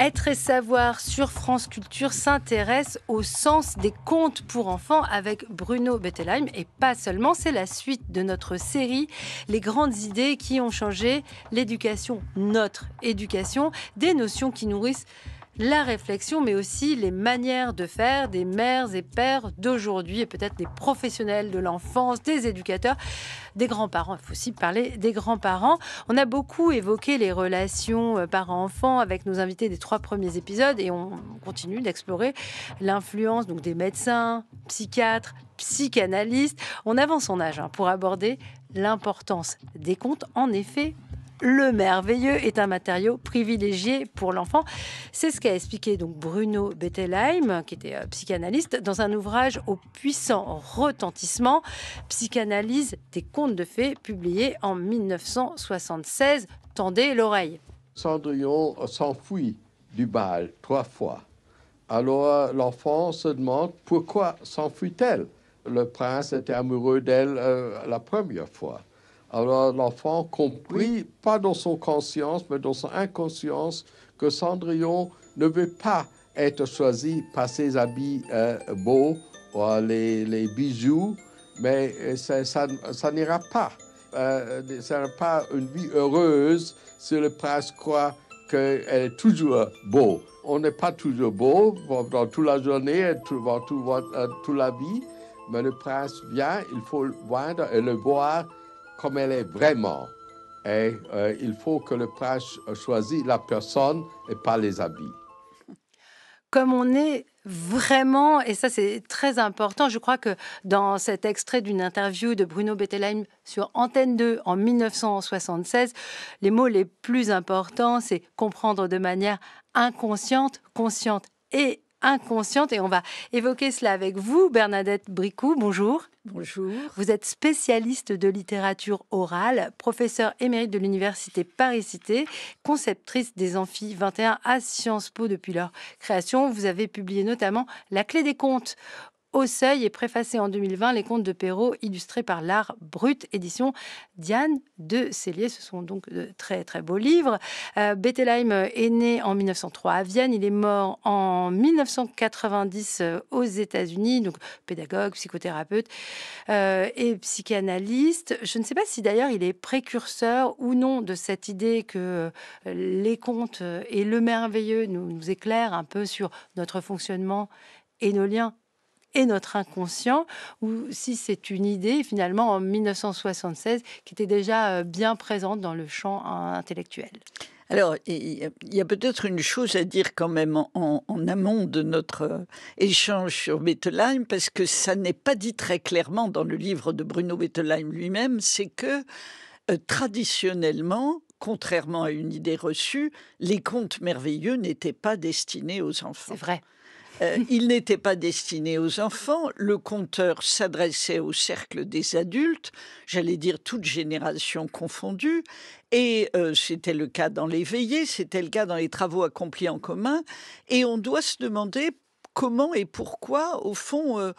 Être et savoir sur France Culture s'intéresse au sens des contes pour enfants avec Bruno Bettelheim. Et pas seulement, c'est la suite de notre série Les grandes idées qui ont changé l'éducation, notre éducation, des notions qui nourrissent la réflexion, mais aussi les manières de faire des mères et pères d'aujourd'hui et peut-être des professionnels de l'enfance, des éducateurs, des grands-parents. Il faut aussi parler des grands-parents. On a beaucoup évoqué les relations parents-enfants avec nos invités des 3 premiers épisodes et on continue d'explorer l'influence donc des médecins, psychiatres, psychanalystes. On avance en âge pour aborder l'importance des contes. En effet, le merveilleux est un matériau privilégié pour l'enfant. C'est ce qu'a expliqué donc Bruno Bettelheim, qui était psychanalyste, dans un ouvrage au puissant retentissement, Psychanalyse des contes de fées, publié en 1976. Tendez l'oreille. Cendrillon s'enfuit du bal 3 fois. Alors l'enfant se demande pourquoi s'enfuit-elle. Le prince était amoureux d'elle la première fois. Alors l'enfant comprit, pas dans son conscience, mais dans son inconscience, que Cendrillon ne veut pas être choisi par ses habits beaux, les bijoux, mais ça n'ira pas. Ça n'est pas une vie heureuse si le prince croit qu'elle est toujours beau. On n'est pas toujours beau dans toute la journée, toute la vie, mais le prince vient, il faut le voir et le voir comme elle est vraiment. Et il faut que le prince choisisse la personne et pas les habits. Comme on est vraiment, et ça c'est très important, je crois que dans cet extrait d'une interview de Bruno Bettelheim sur Antenne 2 en 1976, les mots les plus importants, c'est comprendre de manière inconsciente, consciente et inconsciente. Et on va évoquer cela avec vous, Bernadette Bricou. Bonjour. Bonjour. Vous êtes spécialiste de littérature orale, professeure émérite de l'université Paris-Cité, conceptrice des Amphis 21 à Sciences Po depuis leur création. Vous avez publié notamment La clé des contes au Seuil et préfacé en 2020 Les contes de Perrault illustrés par l'art brut, édition Diane de Cellier. Ce sont donc de très très beaux livres. Bettelheim est né en 1903 à Vienne. Il est mort en 1990 aux États-Unis. Donc pédagogue, psychothérapeute et psychanalyste. Je ne sais pas si d'ailleurs il est précurseur ou non de cette idée que les contes et le merveilleux nous éclairent un peu sur notre fonctionnement et nos liens et notre inconscient, ou si c'est une idée finalement en 1976 qui était déjà bien présente dans le champ intellectuel. Alors, il y a peut-être une chose à dire quand même en amont de notre échange sur Bettelheim, parce que ça n'est pas dit très clairement dans le livre de Bruno Bettelheim lui-même, c'est que traditionnellement, contrairement à une idée reçue, les contes merveilleux n'étaient pas destinés aux enfants. C'est vrai. Il n'était pas destiné aux enfants. Le conteur s'adressait au cercle des adultes, j'allais dire toutes générations confondues. Et c'était le cas dans les veillées, c'était le cas dans les travaux accomplis en commun. Et on doit se demander comment et pourquoi, au fond,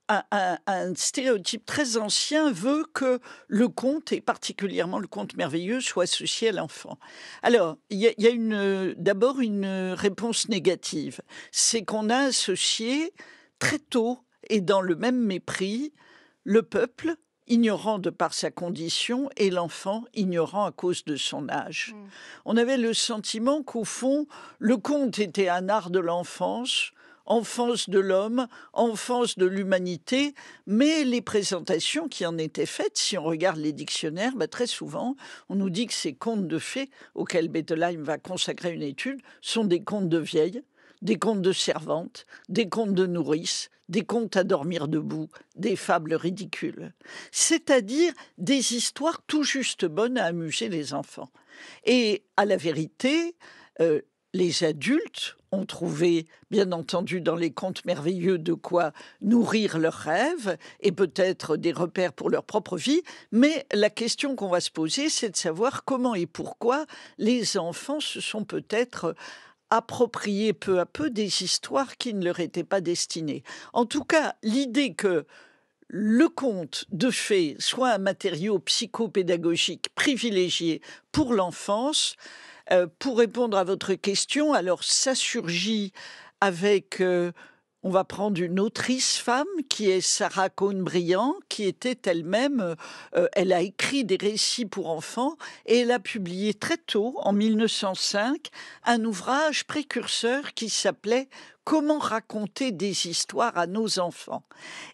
un stéréotype très ancien veut que le conte, et particulièrement le conte merveilleux, soit associé à l'enfant. Alors, il y a d'abord une réponse négative. C'est qu'on a associé très tôt et dans le même mépris le peuple, ignorant de par sa condition, et l'enfant, ignorant à cause de son âge. On avait le sentiment qu'au fond, le conte était un art de l'enfance, enfance de l'homme, enfance de l'humanité, mais les présentations qui en étaient faites, si on regarde les dictionnaires, très souvent, on nous dit que ces contes de fées, auxquels Bettelheim va consacrer une étude, sont des contes de vieilles, des contes de servantes, des contes de nourrices, des contes à dormir debout, des fables ridicules. C'est-à-dire des histoires tout juste bonnes à amuser les enfants. Et à la vérité, les adultes ont trouvé, bien entendu, dans les contes merveilleux de quoi nourrir leurs rêves et peut-être des repères pour leur propre vie. Mais la question qu'on va se poser, c'est de savoir comment et pourquoi les enfants se sont peut-être appropriés peu à peu des histoires qui ne leur étaient pas destinées. En tout cas, l'idée que le conte de fées soit un matériau psychopédagogique privilégié pour l'enfance Pour répondre à votre question, alors ça surgit avec... on va prendre une autrice femme qui est Sarah Cohn-Bryant, qui était elle-même, elle a écrit des récits pour enfants et elle a publié très tôt, en 1905, un ouvrage précurseur qui s'appelait Comment raconter des histoires à nos enfants.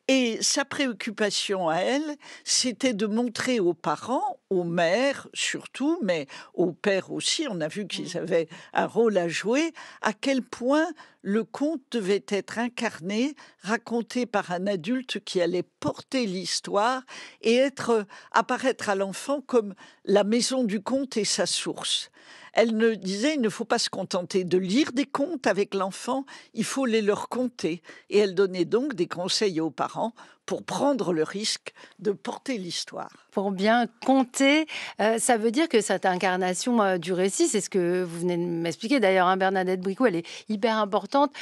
Et sa préoccupation à elle, c'était de montrer aux parents, aux mères surtout, mais aux pères aussi, on a vu qu'ils avaient un rôle à jouer, à quel point le conte devait être incarné, raconté par un adulte qui allait porter l'histoire et apparaître à l'enfant comme la maison du conte et sa source. Elle ne disait, il ne faut pas se contenter de lire des contes avec l'enfant, il faut les leur conter. Et elle donnait donc des conseils aux parents pour prendre le risque de porter l'histoire. Pour bien compter, ça veut dire que cette incarnation du récit, c'est ce que vous venez de m'expliquer d'ailleurs, hein, Bernadette Bricou, elle est hyper importante.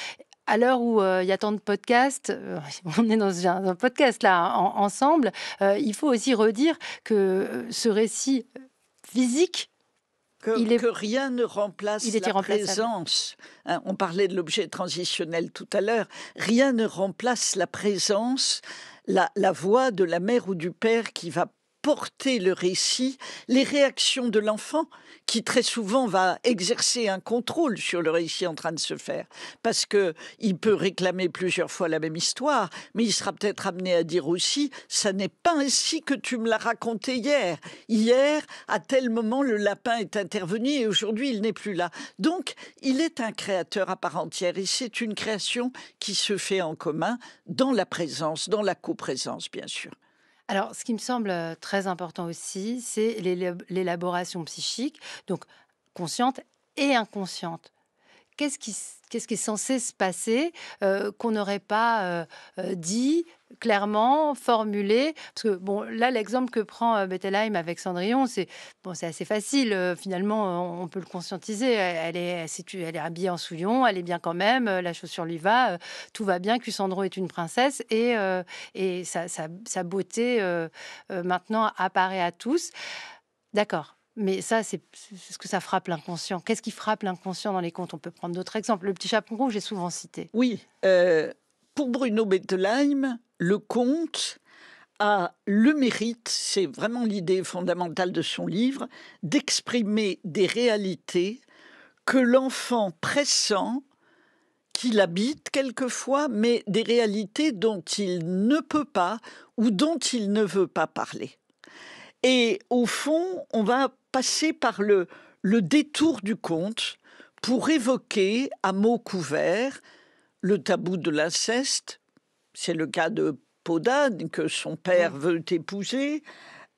À l'heure où il y a tant de podcasts, on est dans un podcast là ensemble, il faut aussi redire que ce récit physique, que rien ne remplace la présence. Hein, on parlait de l'objet transitionnel tout à l'heure. Rien ne remplace la présence, la voix de la mère ou du père qui va porter le récit, les réactions de l'enfant qui très souvent va exercer un contrôle sur le récit en train de se faire parce que il peut réclamer plusieurs fois la même histoire, mais il sera peut-être amené à dire aussi ça n'est pas ainsi que tu me l'as raconté hier. Hier, à tel moment, le lapin est intervenu et aujourd'hui il n'est plus là. Donc, il est un créateur à part entière et c'est une création qui se fait en commun dans la présence, dans la coprésence bien sûr. Alors, ce qui me semble très important aussi, c'est l'élaboration psychique, donc consciente et inconsciente. Qu'est-ce qui est censé se passer qu'on n'aurait pas dit clairement, formulé? Parce que, bon, là, l'exemple que prend Bettelheim avec Cendrillon, c'est assez facile. Finalement, on peut le conscientiser. Elle est habillée en souillon, elle est bien quand même, la chaussure lui va, tout va bien, Cucendro est une princesse et sa beauté maintenant apparaît à tous. D'accord. Mais ça, c'est ce que ça frappe l'inconscient. Qu'est-ce qui frappe l'inconscient dans les contes? On peut prendre d'autres exemples. Le petit chaperon rouge, j'ai souvent cité. Oui, pour Bruno Bettelheim, le conte a le mérite, c'est vraiment l'idée fondamentale de son livre, d'exprimer des réalités que l'enfant pressent, qu'il habite quelquefois, mais des réalités dont il ne peut pas ou dont il ne veut pas parler. Et au fond, on va passer par le détour du conte pour évoquer à mots couverts le tabou de l'inceste. C'est le cas de Podane que son père veut épouser.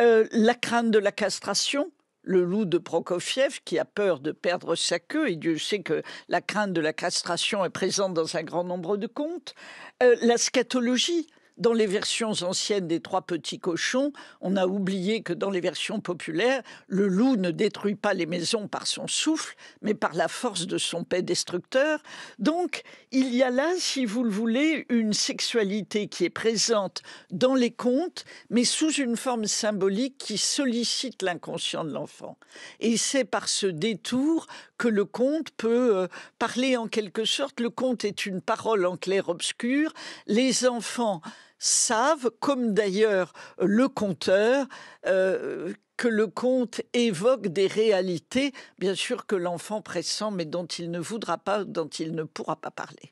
La crainte de la castration. Le loup de Prokofiev qui a peur de perdre sa queue, et Dieu sait que la crainte de la castration est présente dans un grand nombre de contes. La scatologie. Dans les versions anciennes des Trois Petits Cochons, on a oublié que dans les versions populaires, le loup ne détruit pas les maisons par son souffle, mais par la force de son paix destructeur. Donc, il y a là, si vous le voulez, une sexualité qui est présente dans les contes, mais sous une forme symbolique qui sollicite l'inconscient de l'enfant. Et c'est par ce détour que le conte peut parler en quelque sorte. Le conte est une parole en clair-obscur. Les enfants savent, comme d'ailleurs le conteur, que le conte évoque des réalités, bien sûr que l'enfant pressent, mais dont il ne voudra pas, dont il ne pourra pas parler.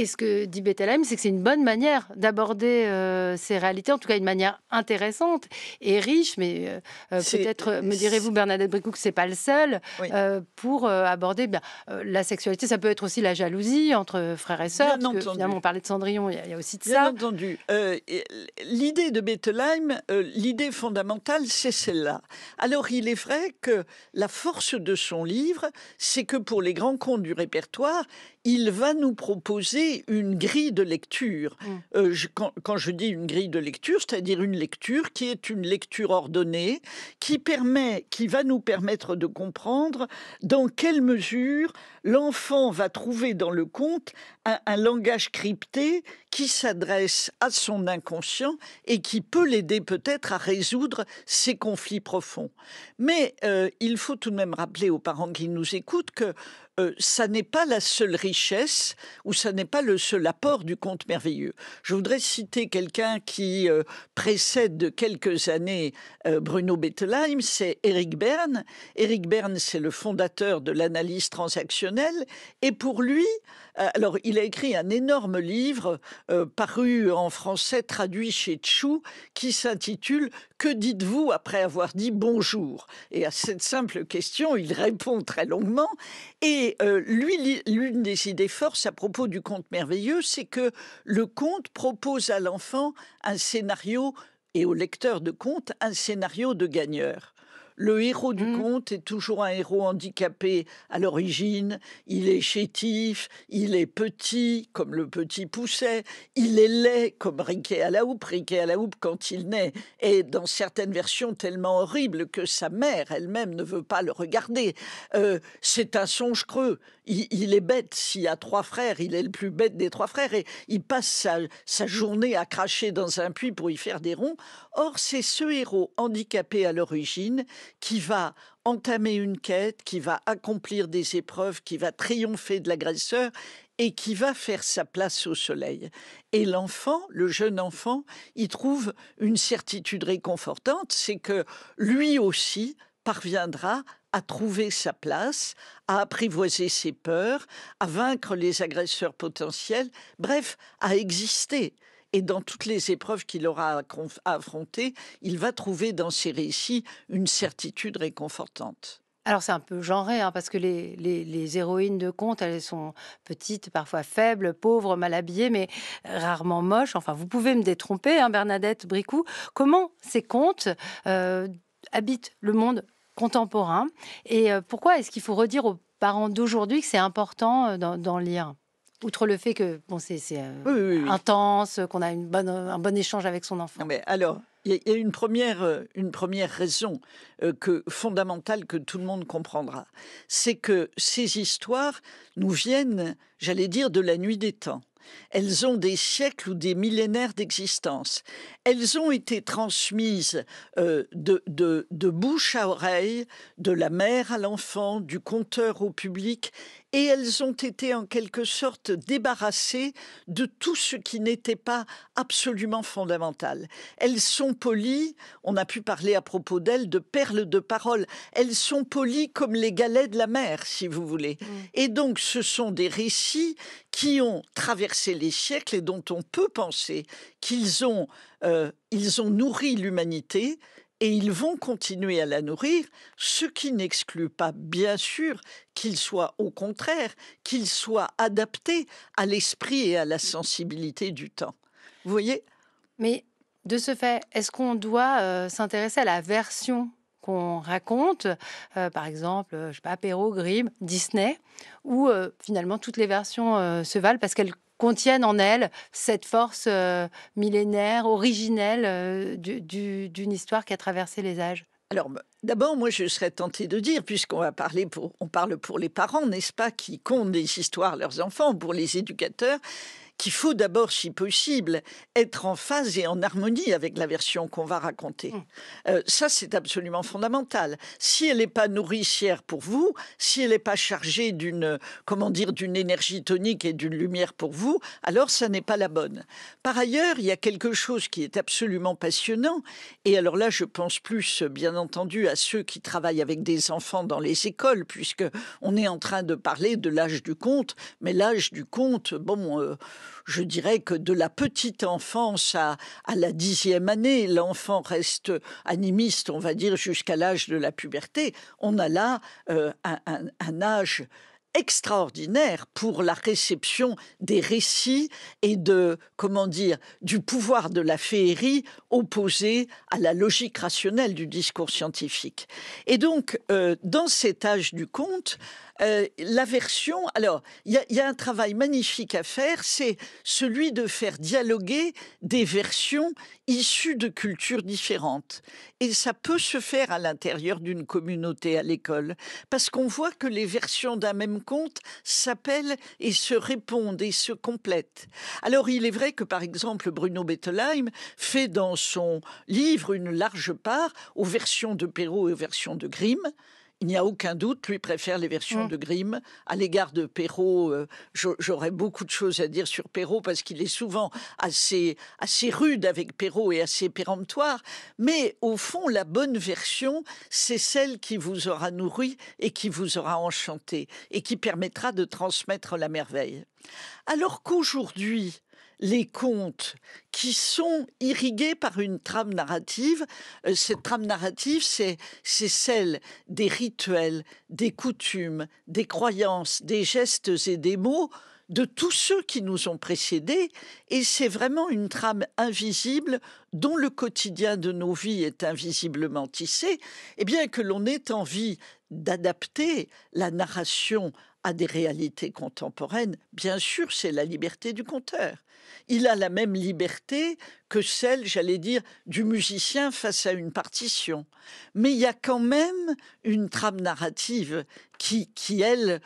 Et ce que dit Bettelheim, c'est que c'est une bonne manière d'aborder ces réalités, en tout cas une manière intéressante et riche, mais peut-être, me direz-vous, Bernadette Bricou, que ce n'est pas le seul, oui. Pour aborder la sexualité. Ça peut être aussi la jalousie entre frères et sœurs, parce que finalement, on parlait de Cendrillon, il y a aussi de ça. Bien entendu. L'idée de Bettelheim, l'idée fondamentale, c'est celle-là. Alors, il est vrai que la force de son livre, c'est que pour les grands contes du répertoire, il va nous proposer c'est une grille de lecture. Quand je dis une grille de lecture, c'est-à-dire une lecture qui est une lecture ordonnée, qui va nous permettre de comprendre dans quelle mesure l'enfant va trouver dans le conte un langage crypté qui s'adresse à son inconscient et qui peut l'aider peut-être à résoudre ses conflits profonds. Mais il faut tout de même rappeler aux parents qui nous écoutent que ça n'est pas la seule richesse ou ça n'est pas le seul apport du conte merveilleux. Je voudrais citer quelqu'un qui précède de quelques années Bruno Bettelheim, c'est Éric Berne. Éric Berne, c'est le fondateur de l'analyse transactionnelle et pour lui, alors il a écrit un énorme livre paru en français, traduit chez Tchou, qui s'intitule « Que dites-vous après avoir dit bonjour ?» Et à cette simple question, il répond très longuement. Et lui, l'une des idées forces à propos du conte merveilleux, c'est que le conte propose à l'enfant un scénario, et au lecteur de conte, un scénario de gagneur. Le héros du conte est toujours un héros handicapé à l'origine. Il est chétif, il est petit, comme le petit Pousset. Il est laid, comme Riquet à la houppe. Riquet à la houppe, quand il naît, est dans certaines versions tellement horrible que sa mère elle-même ne veut pas le regarder. C'est un songe creux. Il est bête. S'il y a 3 frères, il est le plus bête des 3 frères. Et il passe sa journée à cracher dans un puits pour y faire des ronds. Or, c'est ce héros handicapé à l'origine qui va entamer une quête, qui va accomplir des épreuves, qui va triompher de l'agresseur et qui va faire sa place au soleil. Et l'enfant, le jeune enfant, y trouve une certitude réconfortante, c'est que lui aussi parviendra à trouver sa place, à apprivoiser ses peurs, à vaincre les agresseurs potentiels, bref, à exister. Et dans toutes les épreuves qu'il aura à affronter, il va trouver dans ses récits une certitude réconfortante. Alors c'est un peu genré, hein, parce que les héroïnes de contes, elles sont petites, parfois faibles, pauvres, mal habillées, mais rarement moches. Enfin, vous pouvez me détromper, hein, Bernadette Bricou. Comment ces contes habitent le monde contemporain et pourquoi est-ce qu'il faut redire aux parents d'aujourd'hui que c'est important d'en lire ? Outre le fait que bon, c'est Oui. intense, qu'on a un bon échange avec son enfant. Non, mais alors, il y a une première raison fondamentale que tout le monde comprendra. C'est que ces histoires nous viennent, j'allais dire, de la nuit des temps. Elles ont des siècles ou des millénaires d'existence. Elles ont été transmises de bouche à oreille, de la mère à l'enfant, du conteur au public, et elles ont été en quelque sorte débarrassées de tout ce qui n'était pas absolument fondamental. Elles sont polies, on a pu parler à propos d'elles de perles de parole, elles sont polies comme les galets de la mer, si vous voulez. Et donc ce sont des récits qui ont traversé les siècles et dont on peut penser qu'ils ont nourri l'humanité et ils vont continuer à la nourrir, ce qui n'exclut pas, bien sûr, qu'ils soient au contraire, qu'ils soient adaptés à l'esprit et à la sensibilité du temps. Vous voyez ? Mais de ce fait, est-ce qu'on doit s'intéresser à la version qu'on raconte, par exemple, je sais pas, Perrault, Grimm, Disney, ou finalement toutes les versions se valent parce qu'elles contiennent en elles cette force millénaire, originelle d'une histoire qui a traversé les âges? Alors, d'abord, moi, je serais tentée de dire, puisqu'on parle pour les parents, n'est-ce pas, qui content des histoires à leurs enfants, pour les éducateurs, qu'il faut d'abord, si possible, être en phase et en harmonie avec la version qu'on va raconter. Ça, c'est absolument fondamental. Si elle n'est pas nourricière pour vous, si elle n'est pas chargée d'une énergie tonique et d'une lumière pour vous, alors ça n'est pas la bonne. Par ailleurs, il y a quelque chose qui est absolument passionnant, et alors là, je pense plus, bien entendu, à ceux qui travaillent avec des enfants dans les écoles, puisque on est en train de parler de l'âge du conte, mais l'âge du conte, je dirais que de la petite enfance à la 10e année, l'enfant reste animiste, on va dire, jusqu'à l'âge de la puberté. On a là un âge extraordinaire pour la réception des récits et du pouvoir de la féerie opposé à la logique rationnelle du discours scientifique. Et donc, dans cet âge du conte, La version, alors, il y a un travail magnifique à faire, c'est celui de faire dialoguer des versions issues de cultures différentes. Et ça peut se faire à l'intérieur d'une communauté à l'école, parce qu'on voit que les versions d'un même conte s'appellent et se répondent et se complètent. Alors, il est vrai que, par exemple, Bruno Bettelheim fait dans son livre une large part aux versions de Perrault et aux versions de Grimm. Il n'y a aucun doute, lui préfère les versions de Grimm. À l'égard de Perrault, j'aurais beaucoup de choses à dire sur Perrault parce qu'il est souvent assez rude avec Perrault et assez péremptoire. Mais au fond, la bonne version, c'est celle qui vous aura nourri et qui vous aura enchanté et qui permettra de transmettre la merveille. Alors qu'aujourd'hui, les contes qui sont irrigués par une trame narrative, cette trame narrative, c'est celle des rituels, des coutumes, des croyances, des gestes et des mots de tous ceux qui nous ont précédés, et c'est vraiment une trame invisible dont le quotidien de nos vies est invisiblement tissé, et bien que l'on ait envie d'adapter la narration à des réalités contemporaines, bien sûr, c'est la liberté du conteur. Il a la même liberté que celle, j'allais dire, du musicien face à une partition. Mais il y a quand même une trame narrative qui elle,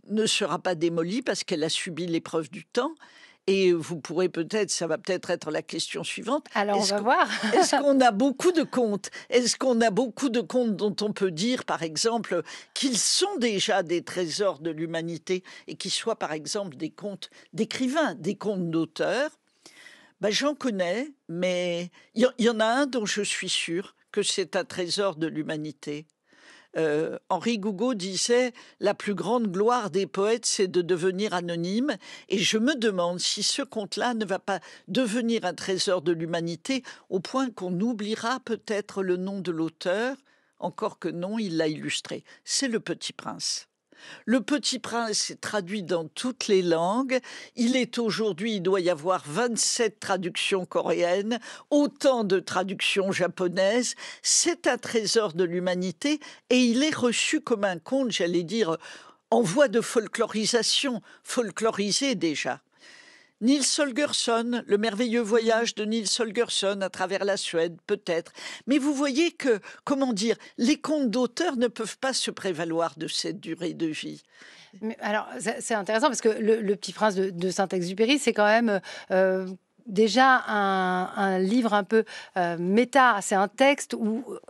ne sera pas démolie parce qu'elle a subi l'épreuve du temps. Et vous pourrez peut-être, ça va peut-être être la question suivante. Alors, on va voir. Est-ce qu'on a beaucoup de contes? Est-ce qu'on a beaucoup de contes dont on peut dire, par exemple, qu'ils sont déjà des trésors de l'humanité et qui soient, par exemple, des contes d'écrivains, des contes d'auteurs? Ben, j'en connais, mais il y en a un dont je suis sûre que c'est un trésor de l'humanité. Henri Gougaud disait « La plus grande gloire des poètes, c'est de devenir anonyme ». Et je me demande si ce conte-là ne va pas devenir un trésor de l'humanité au point qu'on oubliera peut-être le nom de l'auteur, encore que non, il l'a illustré. C'est Le Petit Prince. Le Petit Prince est traduit dans toutes les langues. Il doit y avoir 27 traductions coréennes, autant de traductions japonaises. C'est un trésor de l'humanité et il est reçu comme un conte, j'allais dire, en voie de folklorisation, folklorisé déjà. Nils Holgersson, le merveilleux voyage de Nils Holgersson à travers la Suède, peut-être. Mais vous voyez que, comment dire, les contes d'auteurs ne peuvent pas se prévaloir de cette durée de vie. Mais alors, c'est intéressant parce que le Petit Prince de Saint-Exupéry, c'est quand même déjà un livre un peu méta. C'est un texte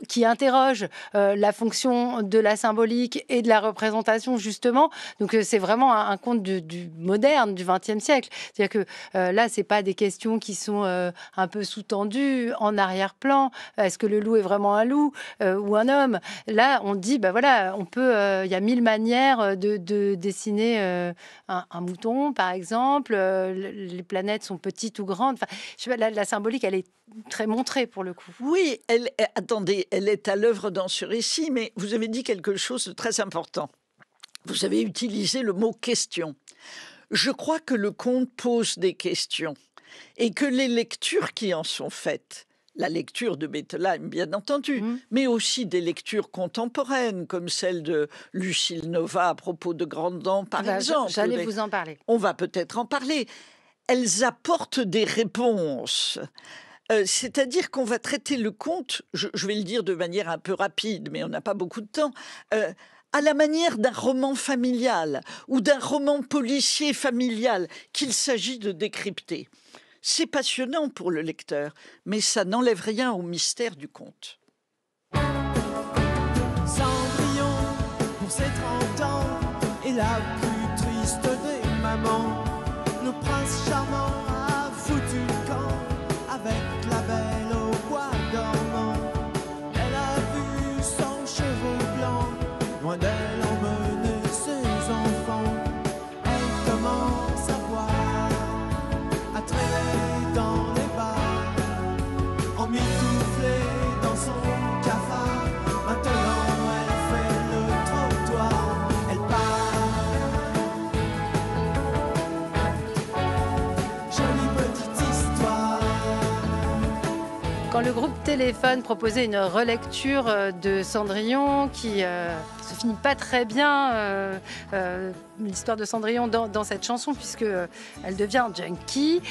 qui interroge la fonction de la symbolique et de la représentation, justement. Donc, c'est vraiment un conte du moderne, du XXe siècle. C'est-à-dire que là, c'est pas des questions qui sont un peu sous-tendues, en arrière-plan. Est-ce que le loup est vraiment un loup ou un homme? Là, on dit, ben voilà, on peut... Il y a 1000 manières de dessiner un mouton, par exemple. Les planètes sont petites ou grandes. Enfin, je sais pas, la symbolique, elle est très montrée pour le coup. Oui, attendez, elle est à l'œuvre dans ce récit, mais vous avez dit quelque chose de très important. Vous avez utilisé le mot « question ». Je crois que le conte pose des questions et que les lectures qui en sont faites, la lecture de Bettelheim, bien entendu, mais aussi des lectures contemporaines, comme celle de Lucille Nova à propos de Grandes Dents, par exemple. J'allais vous en parler. On va peut-être en parler. Elles apportent des réponses. C'est-à-dire qu'on va traiter le conte, je vais le dire de manière un peu rapide, mais on n'a pas beaucoup de temps, à la manière d'un roman familial ou d'un roman policier familial qu'il s'agit de décrypter. C'est passionnant pour le lecteur, mais ça n'enlève rien au mystère du conte. Cendrillon, pour ses 30 ans, est la plus triste des mamans. Le prince charmant a foutu le camp avec la belle au bois dormant. Elle a vu son cheveu blanc, loin d'elle emmener ses enfants. Elle commence à boire, à traîner dans les bars, emmitouflée dans son cafard. Maintenant elle fait le trottoir, elle part. Quand le groupe Téléphone proposait une relecture de Cendrillon qui se finit pas très bien, l'histoire de Cendrillon dans cette chanson, puisque elle devient junkie.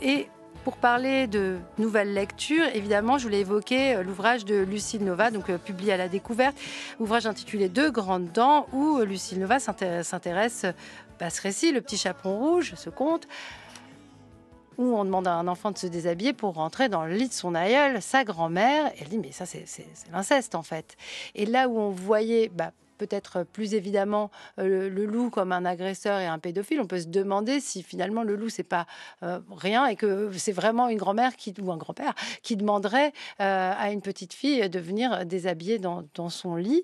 Et pour parler de nouvelles lectures, évidemment, je voulais évoquer l'ouvrage de Lucile Nova, donc publié à La Découverte, ouvrage intitulé Deux grandes dents, où Lucile Nova s'intéresse à ce récit, Le Petit Chaperon Rouge, ce conte, où on demande à un enfant de se déshabiller pour rentrer dans le lit de son aïeul, sa grand-mère. Elle dit, mais ça, c'est l'inceste, en fait. Et là où on voyait peut-être plus évidemment le loup comme un agresseur et un pédophile, on peut se demander si finalement le loup, c'est pas rien et que c'est vraiment une grand-mère ou un grand-père qui demanderait à une petite fille de venir déshabiller dans son lit.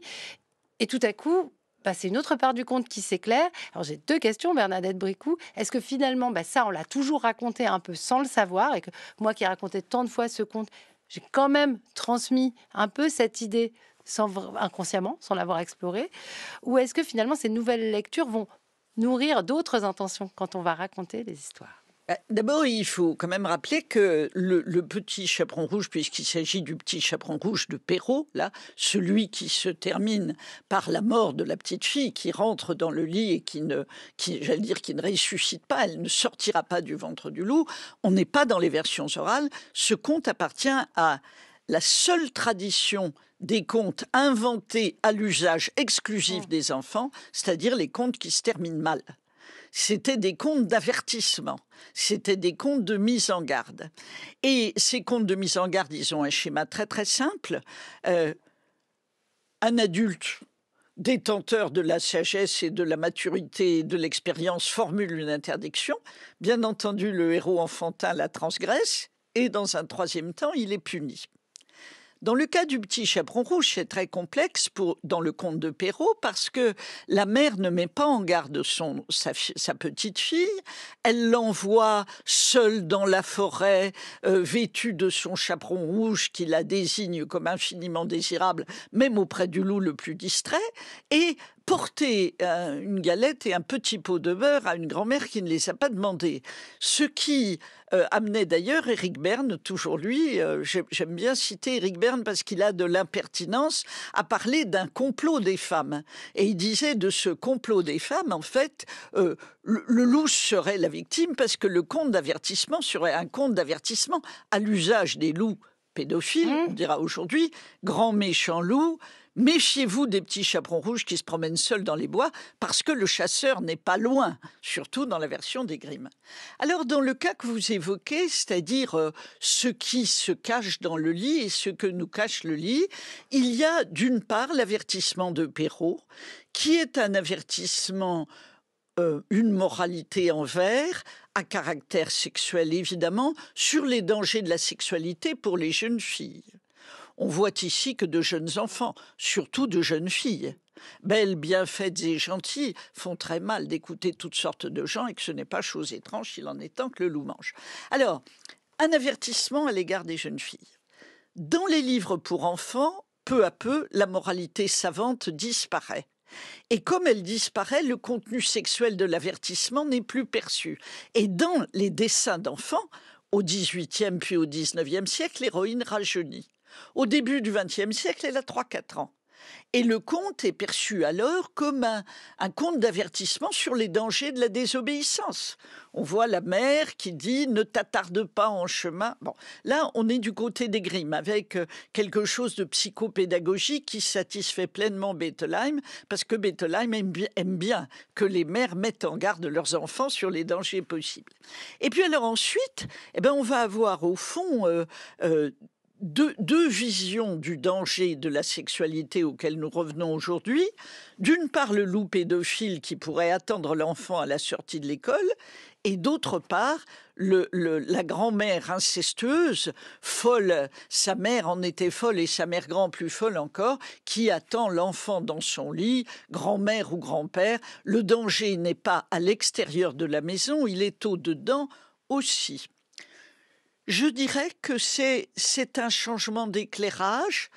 Et tout à coup, c'est une autre part du conte qui s'éclaire. Alors j'ai 2 questions, Bernadette Bricou. Est-ce que finalement, ça, on l'a toujours raconté un peu sans le savoir, et que moi qui ai raconté tant de fois ce conte, j'ai quand même transmis un peu cette idée inconsciemment, sans l'avoir explorée? Ou est-ce que finalement, ces nouvelles lectures vont nourrir d'autres intentions quand on va raconter les histoires? D'abord, il faut quand même rappeler que le petit chaperon rouge, puisqu'il s'agit du petit chaperon rouge de Perrault, là, celui qui se termine par la mort de la petite fille qui rentre dans le lit et qui ne ressuscite pas, elle ne sortira pas du ventre du loup. On n'est pas dans les versions orales. Ce conte appartient à la seule tradition des contes inventés à l'usage exclusif des enfants, c'est-à-dire les contes qui se terminent mal. C'était des contes d'avertissement, c'était des contes de mise en garde. Et ces contes de mise en garde, ils ont un schéma très très simple. Un adulte détenteur de la sagesse et de la maturité et de l'expérience formule une interdiction. Bien entendu, le héros enfantin la transgresse et dans un troisième temps, il est puni. Dans le cas du petit chaperon rouge, c'est très complexe dans le conte de Perrault parce que la mère ne met pas en garde sa petite fille. Elle l'envoie seule dans la forêt, vêtue de son chaperon rouge qui la désigne comme infiniment désirable, même auprès du loup le plus distrait, et porter une galette et un petit pot de beurre à une grand-mère qui ne les a pas demandés. Ce qui amenait d'ailleurs Éric Berne, toujours lui, j'aime bien citer Éric Berne parce qu'il a de l'impertinence à parler d'un complot des femmes. Et il disait de ce complot des femmes, en fait, le loup serait la victime parce que le conte d'avertissement serait un conte d'avertissement à l'usage des loups pédophiles, on dira aujourd'hui, grand méchant loup. Méfiez-vous des petits chaperons rouges qui se promènent seuls dans les bois parce que le chasseur n'est pas loin, surtout dans la version des Grimm. Alors, dans le cas que vous évoquez, c'est-à-dire ce qui se cache dans le lit et ce que nous cache le lit, il y a d'une part l'avertissement de Perrault, qui est un avertissement, une moralité en vers, à caractère sexuel évidemment, sur les dangers de la sexualité pour les jeunes filles. On voit ici que de jeunes enfants, surtout de jeunes filles, belles, bien faites et gentilles, font très mal d'écouter toutes sortes de gens et que ce n'est pas chose étrange s'il en est temps que le loup mange. Alors, un avertissement à l'égard des jeunes filles. Dans les livres pour enfants, peu à peu, la moralité savante disparaît. Et comme elle disparaît, le contenu sexuel de l'avertissement n'est plus perçu. Et dans les dessins d'enfants, au XVIIIe puis au XIXe siècle, l'héroïne rajeunit. Au début du XXe siècle, elle a 3-4 ans. Et le conte est perçu alors comme un conte d'avertissement sur les dangers de la désobéissance. On voit la mère qui dit « ne t'attarde pas en chemin ». Bon, là, on est du côté des Grimm, avec quelque chose de psychopédagogique qui satisfait pleinement Bettelheim, parce que Bettelheim aime bien que les mères mettent en garde leurs enfants sur les dangers possibles. Et puis alors ensuite, on va avoir au fond... Deux visions du danger de la sexualité auquel nous revenons aujourd'hui. D'une part, le loup pédophile qui pourrait attendre l'enfant à la sortie de l'école, et d'autre part, la grand-mère incestueuse, folle, sa mère en était folle et sa mère grand plus folle encore, qui attend l'enfant dans son lit, grand-mère ou grand-père. Le danger n'est pas à l'extérieur de la maison, il est au-dedans aussi. Je dirais que c'est un changement d'éclairage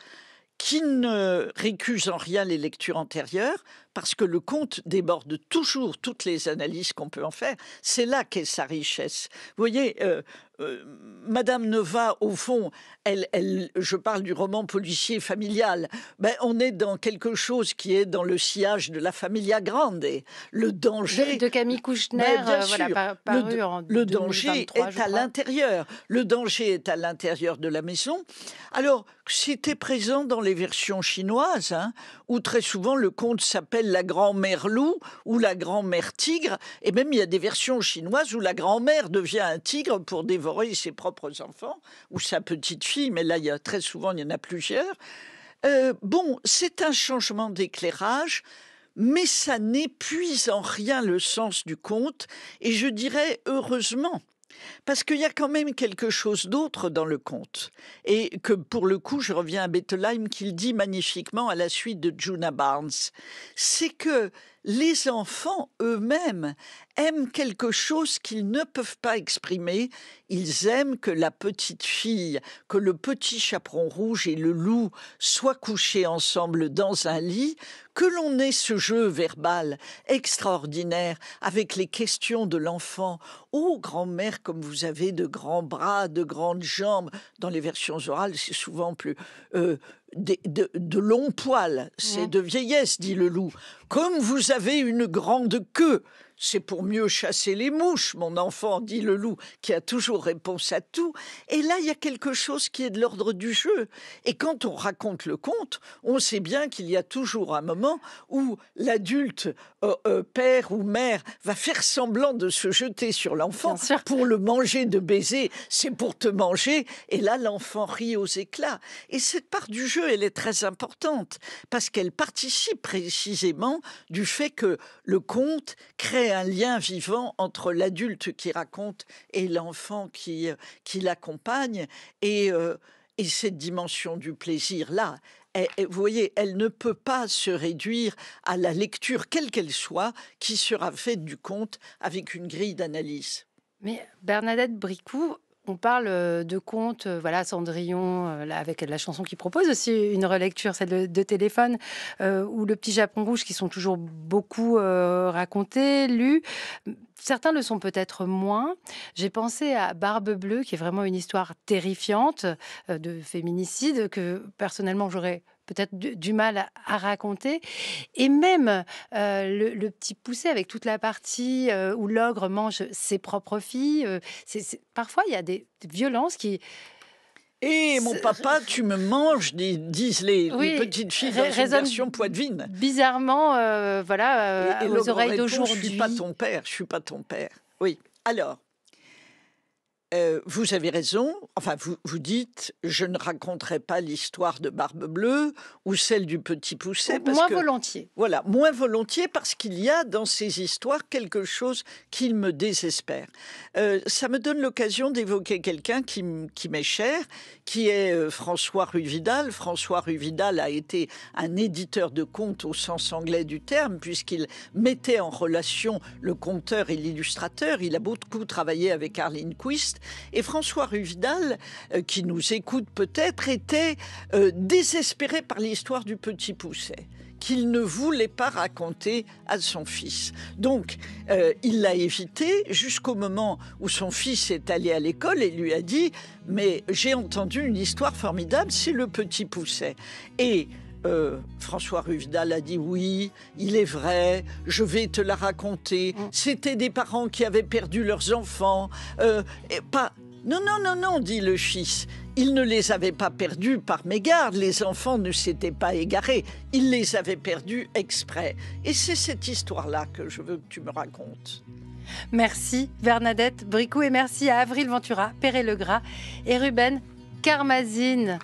qui ne récuse en rien les lectures antérieures, parce que le conte déborde toujours toutes les analyses qu'on peut en faire. C'est là qu'est sa richesse. Vous voyez, Madame Nova, au fond, je parle du roman policier familial. Ben, on est dans quelque chose qui est dans le sillage de la Familia Grande. Le danger de Camille Kouchner, paru en 2023, le danger est à l'intérieur. Le danger est à l'intérieur de la maison. Alors, c'était présent dans les versions chinoises, où très souvent le conte s'appelle la grand-mère loup ou la grand-mère tigre. Et même il y a des versions chinoises où la grand-mère devient un tigre pour dévorer ses propres enfants ou sa petite fille, mais là, très souvent, il y en a plusieurs. Bon, c'est un changement d'éclairage, mais ça n'épuise en rien le sens du conte, et je dirais heureusement, parce qu'il y a quand même quelque chose d'autre dans le conte, et que pour le coup, je reviens à Bettelheim qui le dit magnifiquement à la suite de Djuna Barnes, c'est que les enfants eux-mêmes aiment quelque chose qu'ils ne peuvent pas exprimer. Ils aiment que la petite fille, que le petit chaperon rouge et le loup soient couchés ensemble dans un lit, que l'on ait ce jeu verbal extraordinaire avec les questions de l'enfant. « Oh, grand-mère, comme vous avez de grands bras, de grandes jambes !» Dans les versions orales, c'est souvent plus... de longs poils, c'est de vieillesse, dit le loup. Comme vous avez une grande queue, c'est pour mieux chasser les mouches, mon enfant, dit le loup, qui a toujours réponse à tout. Et là, il y a quelque chose qui est de l'ordre du jeu. Et quand on raconte le conte, on sait bien qu'il y a toujours un moment où l'adulte, père ou mère, va faire semblant de se jeter sur l'enfant pour le manger de baisers. C'est pour te manger. Et là, l'enfant rit aux éclats. Et cette part du jeu, elle est très importante parce qu'elle participe précisément du fait que le conte crée un lien vivant entre l'adulte qui raconte et l'enfant qui l'accompagne. Et cette dimension du plaisir-là, vous voyez, elle ne peut pas se réduire à la lecture, quelle qu'elle soit, qui sera faite du conte avec une grille d'analyse. Mais Bernadette Bricou, on parle de contes, Cendrillon, avec la chanson qui propose aussi une relecture, celle de Téléphone, ou Le Petit Japon Rouge, qui sont toujours beaucoup racontés, lus. Certains le sont peut-être moins. J'ai pensé à Barbe Bleue, qui est vraiment une histoire terrifiante de féminicide, que personnellement j'aurais peut-être du mal à raconter. Et même le Petit Poucet, avec toute la partie où l'ogre mange ses propres filles. Parfois, il y a des violences qui... Et mon papa, tu me manges, disent les petites filles dans une version poitevine. Bizarrement, aux oreilles d'aujourd'hui. Je suis pas ton père. Oui. Alors, vous avez raison. Enfin, vous dites, je ne raconterai pas l'histoire de Barbe Bleue ou celle du Petit Poucet. Volontiers. Voilà, moins volontiers parce qu'il y a dans ces histoires quelque chose qui me désespère. Ça me donne l'occasion d'évoquer quelqu'un qui m'est cher, qui est François Ruvidal. François Ruvidal a été un éditeur de contes au sens anglais du terme, puisqu'il mettait en relation le conteur et l'illustrateur. Il a beaucoup travaillé avec Arlene Quist. Et François Ruvidal, qui nous écoute peut-être, était désespéré par l'histoire du Petit Poucet, qu'il ne voulait pas raconter à son fils. Donc, il l'a évité jusqu'au moment où son fils est allé à l'école et lui a dit « Mais j'ai entendu une histoire formidable, c'est le Petit Poucet. » Et François Ruvidal a dit « Oui, il est vrai, je vais te la raconter. C'était des parents qui avaient perdu leurs enfants. Non, dit le fils. Il ne les avait pas perdus par mégarde, les enfants ne s'étaient pas égarés. Il les avait perdus exprès. Et c'est cette histoire-là que je veux que tu me racontes. » Merci Bernadette Bricou et merci à Avril Ventura, Perret Legras et Ruben Karmazine.